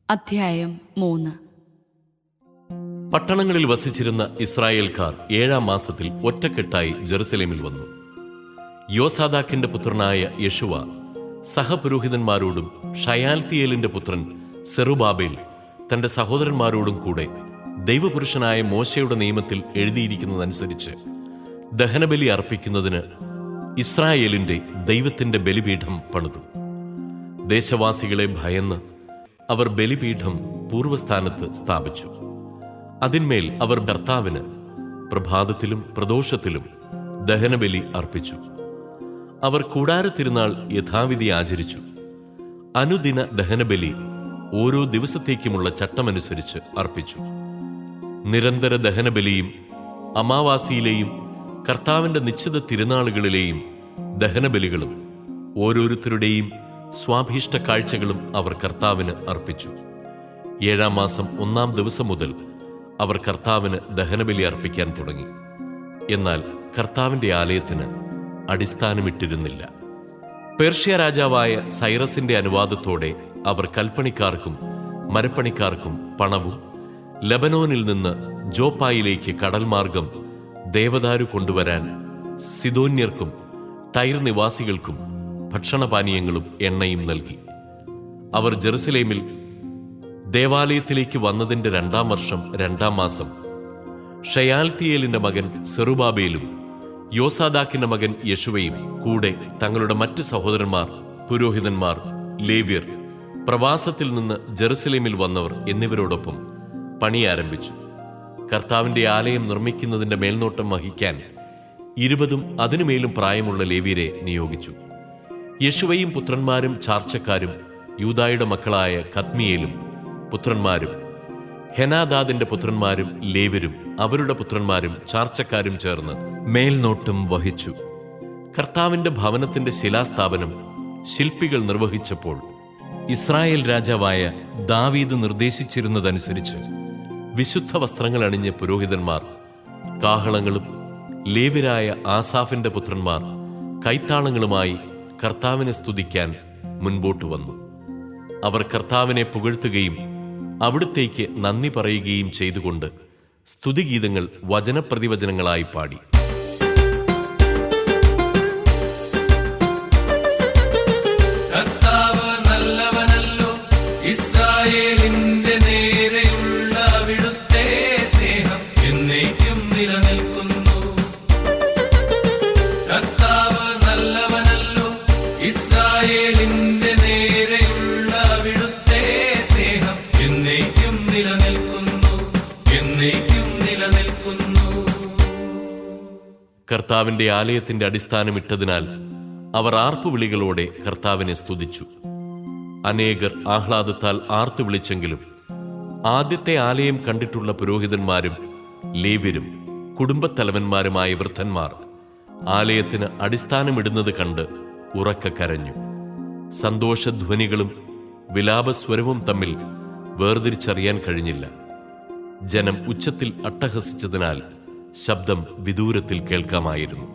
അധ്യായം 3. പട്ടണങ്ങളിൽ വസിച്ചിരുന്ന ഇസ്രായേൽക്കാർ 7-ാം മാസത്തിൽ ഒറ്റക്കെട്ടായി ജെറുസലേമിൽ വന്നു. യോസാദാക്കിന്റെ പുത്രനായ യെശുവ സഹപുരോഹിതന്മാരോടും ഷയാൽത്തിയേലിന്റെ പുത്രൻ സെറുബാബേൽ തന്റെ സഹോദരന്മാരോടും കൂടെ ദൈവപുരുഷനായ മോശയുടെ നിയമത്തിൽ എഴുതിയിരിക്കുന്നതനുസരിച്ച് ദഹനബലി അർപ്പിക്കുന്നതിന് ഇസ്രായേലിന്റെ ദൈവത്തിന്റെ ബലിപീഠം പണിതു. ദേശവാസികളെ ഭയന്ന് അവർ ബലിപീഠം പൂർവസ്ഥാനത്ത് സ്ഥാപിച്ചു. അതിന്മേൽ അവർ കർത്താവിന് പ്രഭാതത്തിലും പ്രദോഷത്തിലും ദഹനബലി അർപ്പിച്ചു. അവർ കൂടാരത്തിരുന്നാൾ യഥാവിധി ആചരിച്ചു. അനുദിന ദഹനബലി ഓരോ ദിവസത്തേക്കുമുള്ള ചട്ടമനുസരിച്ച് അർപ്പിച്ചു. നിരന്തര ദഹനബലിയും അമാവാസിയിലെയും കർത്താവിന്റെ നിശ്ചിത തിരുനാളുകളിലെയും ദഹനബലികളും ഓരോരുത്തരുടെയും സ്വാഭീഷ്ട കാഴ്ചകളും അവർ കർത്താവിന് അർപ്പിച്ചു. 7-ാം മാസം 1-ാം ദിവസം മുതൽ അവർ കർത്താവിന് ദഹനബലി അർപ്പിക്കാൻ തുടങ്ങി. എന്നാൽ കർത്താവിന്റെ ആലയത്തിന് അടിസ്ഥാനമിട്ടിരുന്നില്ല. പേർഷ്യ രാജാവായ സൈറസിന്റെ അനുവാദത്തോടെ അവർ കൽപ്പണിക്കാർക്കും മരപ്പണിക്കാർക്കും പണവും ലബനോനിൽ നിന്ന് ജോപ്പായിലേക്ക് കടൽമാർഗം ദേവദാരു കൊണ്ടുവരാൻ സിദോന്യർക്കും ടൈർ നിവാസികൾക്കും ഭക്ഷണപാനീയങ്ങളും എണ്ണയും നൽകി. അവർ ജെറുസലേമിൽ ദേവാലയത്തിലേക്ക് വന്നതിന്റെ 2-ാം വർഷം 2-ാം മാസം ഷയാൽത്തിയേലിന്റെ മകൻ സെറുബാബേലും യോസാദാക്കിന്റെ മകൻ യെശുവയും കൂടെ തങ്ങളുടെ മറ്റ് സഹോദരന്മാർ, പുരോഹിതന്മാർ, ലേവ്യർ, പ്രവാസത്തിൽ നിന്ന് ജെറുസലേമിൽ വന്നവർ എന്നിവരോടൊപ്പം പണി ആരംഭിച്ചു. കർത്താവിന്റെ ആലയം നിർമ്മിക്കുന്നതിന്റെ മേൽനോട്ടം വഹിക്കാൻ 20-ഉം അതിനുമേലും പ്രായമുള്ള ലേവ്യരെ നിയോഗിച്ചു. യെശുവയും പുത്രന്മാരും ചാർച്ചക്കാരും യൂദായുടെ മക്കളായ കദ്മിയേലും പുത്രന്മാരും ഹെനാദാദിന്റെ പുത്രന്മാരും ലേവ്യരും അവരുടെ പുത്രന്മാരും ചാർച്ചക്കാരും ചേർന്ന് മേൽനോട്ടം വഹിച്ചു. കർത്താവിന്റെ ഭവനത്തിന്റെ ശിലാസ്ഥാപനം ശില്പികൾ നിർവഹിച്ചപ്പോൾ ഇസ്രായേൽ രാജാവായ ദാവീദ് നിർദ്ദേശിച്ചിരുന്നതനുസരിച്ച് വിശുദ്ധ വസ്ത്രങ്ങൾ അണിഞ്ഞ പുരോഹിതന്മാർ കാഹളങ്ങളും ലേവ്യരായ ആസാഫിന്റെ പുത്രന്മാർ കൈത്താളങ്ങളുമായി കർത്താവിനെ സ്തുതിക്കാൻ മുൻപോട്ട് വന്നു. അവർ കർത്താവിനെ പുകഴ്ത്തുകയും അവിടുത്തേക്ക് നന്ദി പറയുകയും ചെയ്തുകൊണ്ട് സ്തുതിഗീതങ്ങൾ വചനപ്രതിവചനങ്ങളായി പാടി. കർത്താവിന്റെ ആലയത്തിന്റെ അടിസ്ഥാനമിട്ടതിനാൽ അവർ ആർപ്പുവിളികളോടെ കർത്താവിനെ സ്തുതിച്ചു. അനേകർ ആഹ്ലാദത്താൽ ആർത്തു വിളിച്ചെങ്കിലും ആദ്യത്തെ ആലയം കണ്ടിട്ടുള്ള പുരോഹിതന്മാരും ലേവ്യരും കുടുംബത്തലവന്മാരുമായ വൃദ്ധന്മാർ ആലയത്തിന് അടിസ്ഥാനമിടുന്നത് കണ്ട് ഉറക്കെ കരഞ്ഞു. സന്തോഷധ്വനികളും വിലാപസ്വരവും തമ്മിൽ വേർതിരിച്ചറിയാൻ കഴിഞ്ഞില്ല. ജനം ഉച്ചത്തിൽ അട്ടഹസിച്ചതിനാൽ ശബ്ദം വിദൂരത്തിൽ കേൾക്കാമായിരുന്നു.